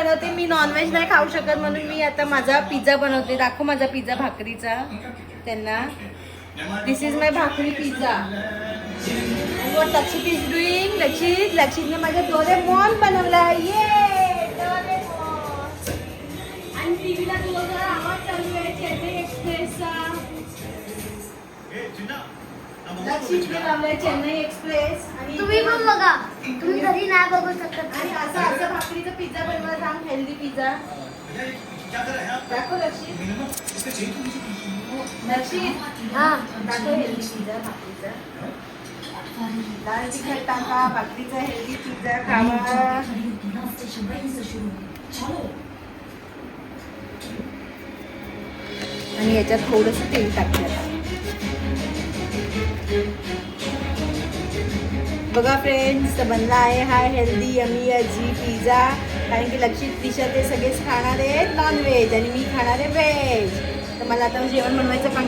बनवते. मी नॉनव्हेज नाही खाऊ शकत म्हणून मी आता माझा पिझ्झा बनवते. दाखव माझा पिझ्झा भाकरीचा त्यांना. दिस इज माय भाकरी पिझ्झा. व्हॉट लक्षित इज डुईंग. लक्षितने माझ्या डोरेमॉन बनवला. ये आणि टीव्हीला तुझा आवाज चालू आहे चेन्नई एक्सप्रेसचा. लक्षितने लावलाय चेन्नई एक्सप्रेस. आणि तुम्ही पण बघा. तुम्ही घरी नाही बघू शकत. आणि असं भाकरीचा पिझ्झा बनवला. सांग हेल्दी पिझ्झा दाखव लक्षित. हा दाखव हेल्दी पिझ्झा भाकरीचा. लाल तिखट टाका. भाकरीचा हेल्दी पिझ्झा खावा. आणि याच्यात थोडंसं तेल टाकलं. बघा फ्रेंड्स बनला आहे हा हेल्दी यमी अजी पिझ्झा. कारण की लक्षित दिशा ते सगळेच खाणार आहेत नॉनव्हेज आणि मी खाणार आहे व्हेज. तर मला आता जेवण बनवायचं